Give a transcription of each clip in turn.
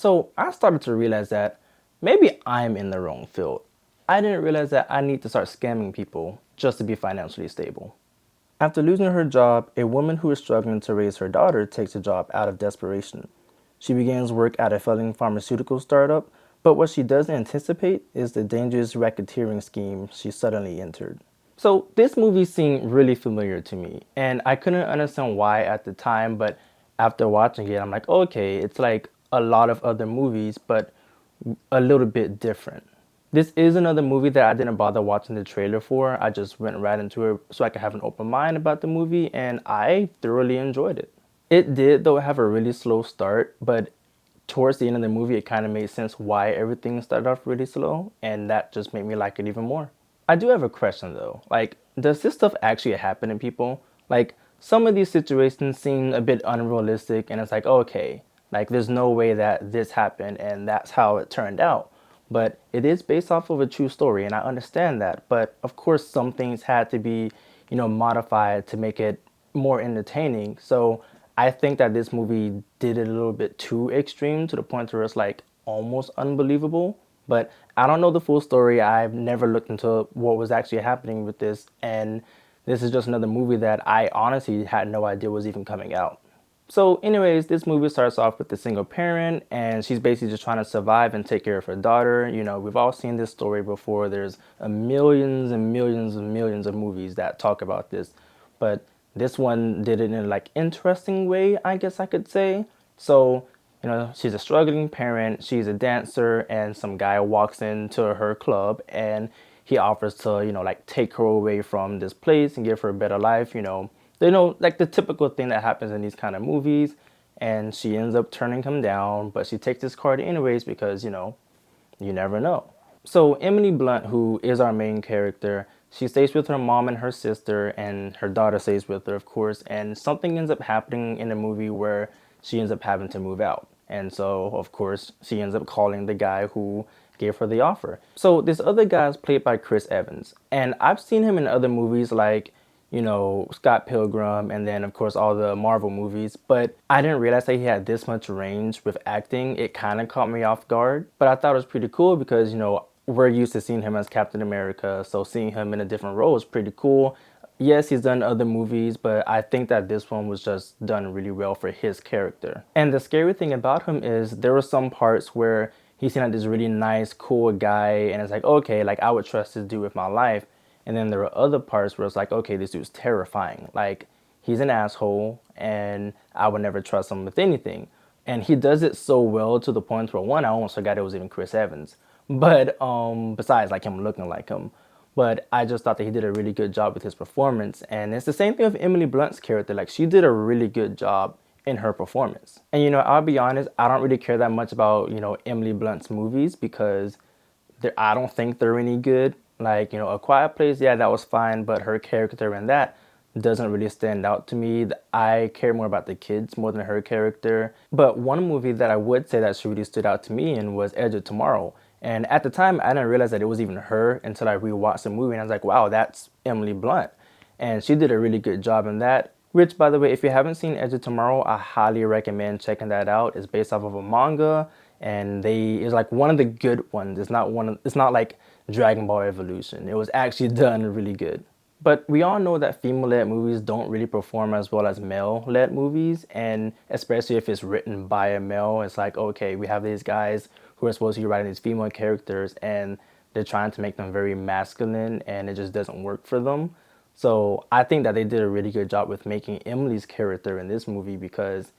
So I started to realize that maybe I'm in the wrong field. I didn't realize that I need to start scamming people just to be financially stable. After losing her job, a woman who is struggling to raise her daughter takes a job out of desperation. She begins work at a failing pharmaceutical startup, but what she doesn't anticipate is the dangerous racketeering scheme she suddenly entered. So this movie seemed really familiar to me, and I couldn't understand why at the time, but after watching it, I'm like, okay, it's like a lot of other movies, but a little bit different. This is another movie that I didn't bother watching the trailer for. I just went right into it so I could have an open mind about the movie, and I thoroughly enjoyed it. It did, though, have a really slow start, but towards the end of the movie, it kind of made sense why everything started off really slow, and that just made me like it even more. I do have a question though. Like, does this stuff actually happen to people? Like, some of these situations seem a bit unrealistic, and it's like, okay, like, there's no way that this happened, and that's how it turned out. But it is based off of a true story, and I understand that. But of course, some things had to be, modified to make it more entertaining. So I think that this movie did it a little bit too extreme to the point where it's like almost unbelievable. But I don't know the full story. I've never looked into what was actually happening with this. And this is just another movie that I honestly had no idea was even coming out. So, anyways, this movie starts off with the single parent, and she's basically just trying to survive and take care of her daughter. We've all seen this story before. There's a millions and millions and millions of movies that talk about this, but this one did it in like interesting way, I guess I could say. So, she's a struggling parent. She's a dancer, and some guy walks into her club, and he offers to, like take her away from this place and give her a better life. Like the typical thing that happens in these kind of movies. And she ends up turning him down, but she takes this card anyways because, you never know. So Emily Blunt, who is our main character, she stays with her mom and her sister, and her daughter stays with her, of course. And something ends up happening in the movie where she ends up having to move out. And so, of course, she ends up calling the guy who gave her the offer. So this other guy is played by Chris Evans, and I've seen him in other movies like Scott Pilgrim, and then of course all the Marvel movies, but I didn't realize that he had this much range with acting. It kind of caught me off guard, but I thought it was pretty cool because, we're used to seeing him as Captain America, so seeing him in a different role is pretty cool. Yes, he's done other movies, but I think that this one was just done really well for his character. And the scary thing about him is there were some parts where he seemed like this really nice, cool guy, and it's like, okay, like I would trust this dude with my life. And then there are other parts where it's like, okay, this dude's terrifying. Like, he's an asshole, and I would never trust him with anything. And he does it so well to the point where, one, I almost forgot it was even Chris Evans. But besides like him looking like him. But I just thought that he did a really good job with his performance. And it's the same thing with Emily Blunt's character. Like, she did a really good job in her performance. And I'll be honest, I don't really care that much about, Emily Blunt's movies because I don't think they're any good. Like, A Quiet Place, yeah, that was fine, but her character in that doesn't really stand out to me. I care more about the kids more than her character. But one movie that I would say that she really stood out to me in was Edge of Tomorrow. And at the time, I didn't realize that it was even her until I rewatched the movie, and I was like, wow, that's Emily Blunt. And she did a really good job in that. Which, by the way, if you haven't seen Edge of Tomorrow, I highly recommend checking that out. It's based off of a manga, and it's like one of the good ones. It's not like Dragon Ball Evolution. It was actually done really good. But we all know that female-led movies don't really perform as well as male-led movies, and especially if it's written by a male, it's like, okay, we have these guys who are supposed to be writing these female characters, and they're trying to make them very masculine, and it just doesn't work for them. So I think that they did a really good job with making Emily's character in this movie because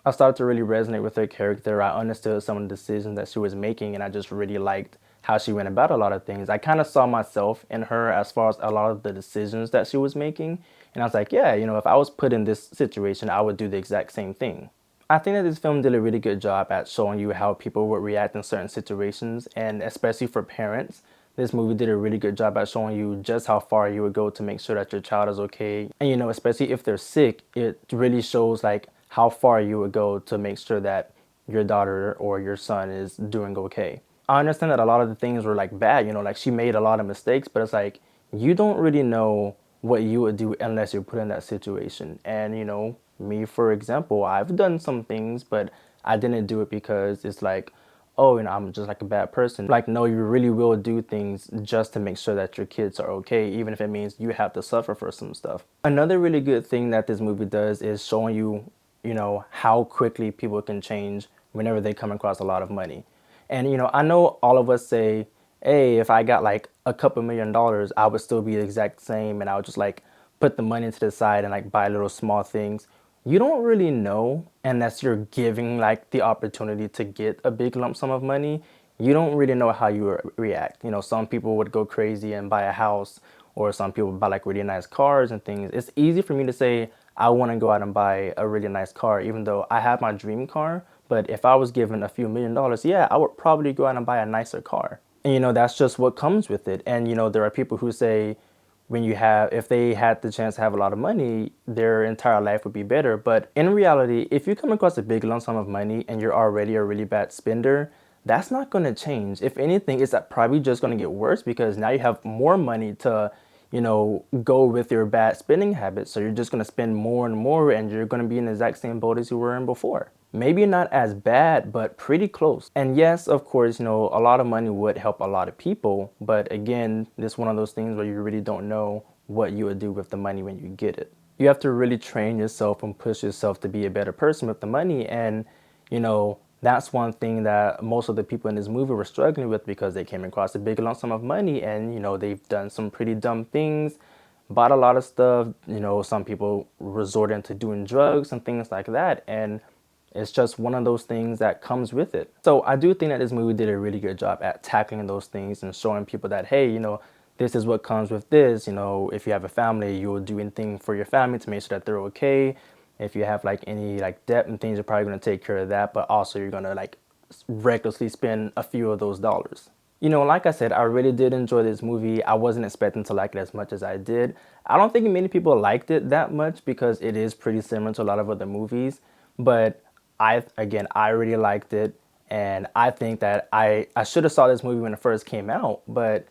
I started to really resonate with her character. I understood some of the decisions that she was making, and I just really liked how she went about a lot of things. I kind of saw myself in her as far as a lot of the decisions that she was making. And I was like, yeah, if I was put in this situation, I would do the exact same thing. I think that this film did a really good job at showing you how people would react in certain situations, and especially for parents, this movie did a really good job at showing you just how far you would go to make sure that your child is okay. And especially if they're sick, it really shows like how far you would go to make sure that your daughter or your son is doing okay. I understand that a lot of the things were like bad, like she made a lot of mistakes, but it's like you don't really know what you would do unless you're put in that situation. And me, for example, I've done some things, but I didn't do it because it's like, oh, I'm just like a bad person. Like, no, you really will do things just to make sure that your kids are okay, even if it means you have to suffer for some stuff. Another really good thing that this movie does is showing you, how quickly people can change whenever they come across a lot of money. And, I know all of us say, hey, if I got like a couple $1,000,000, I would still be the exact same, and I would just like put the money to the side and like buy little small things. You don't really know unless you're giving like the opportunity to get a big lump sum of money. You don't really know how you react. Some people would go crazy and buy a house, or some people buy like really nice cars and things. It's easy for me to say I want to go out and buy a really nice car, even though I have my dream car. But if I was given a few $1,000,000, yeah, I would probably go out and buy a nicer car. And that's just what comes with it. And there are people who say if they had the chance to have a lot of money, their entire life would be better. But in reality, if you come across a big lump sum of money and you're already a really bad spender, that's not going to change. If anything, it's probably just going to get worse because now you have more money to, go with your bad spending habits. So you're just going to spend more and more, and you're going to be in the exact same boat as you were in before. Maybe not as bad, but pretty close. And yes, of course, a lot of money would help a lot of people. But again, this is one of those things where you really don't know what you would do with the money when you get it. You have to really train yourself and push yourself to be a better person with the money. And, that's one thing that most of the people in this movie were struggling with because they came across a big lump sum of money and, they've done some pretty dumb things, bought a lot of stuff. Some people resorted to doing drugs and things like that. And it's just one of those things that comes with it. So I do think that this movie did a really good job at tackling those things and showing people that, hey, this is what comes with this. If you have a family, you will do anything for your family to make sure that they're okay. If you have like any like debt and things, you're probably going to take care of that, but also you're going to like recklessly spend a few of those dollars. Like I said, I really did enjoy this movie. I wasn't expecting to like it as much as I did. I don't think many people liked it that much because it is pretty similar to a lot of other movies, but I really liked it, and I think that I should have saw this movie when it first came out, but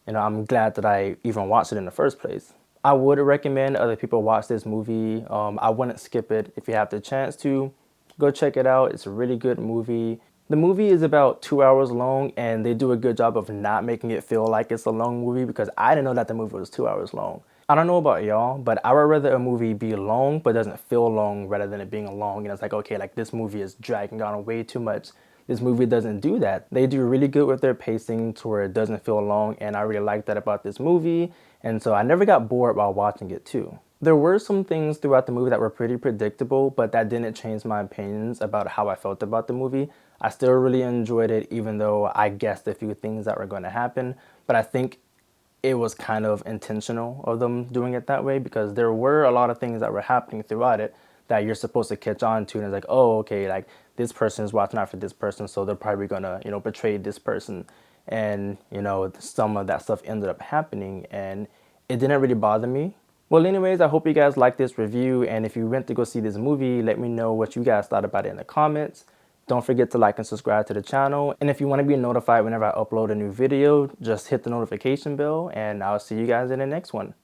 I'm glad that I even watched it in the first place. I would recommend other people watch this movie. I wouldn't skip it. If you have the chance to, go check it out. It's a really good movie. The movie is about 2 hours long, and they do a good job of not making it feel like it's a long movie because I didn't know that the movie was 2 hours long. I don't know about y'all, but I would rather a movie be long but doesn't feel long rather than it being long. And it's like, okay, like this movie is dragging on way too much. This movie doesn't do that. They do really good with their pacing to where it doesn't feel long, and I really like that about this movie. And so I never got bored while watching it too. There were some things throughout the movie that were pretty predictable, but that didn't change my opinions about how I felt about the movie. I still really enjoyed it, even though I guessed a few things that were going to happen. But I think it was kind of intentional of them doing it that way because there were a lot of things that were happening throughout it that you're supposed to catch on to. And it's like, oh, okay, like this person is watching out for this person, so they're probably going to, betray this person. And, some of that stuff ended up happening, and it didn't really bother me. Well, anyways, I hope you guys liked this review, and if you went to go see this movie, let me know what you guys thought about it in the comments. Don't forget to like and subscribe to the channel, and if you want to be notified whenever I upload a new video, just hit the notification bell, and I'll see you guys in the next one.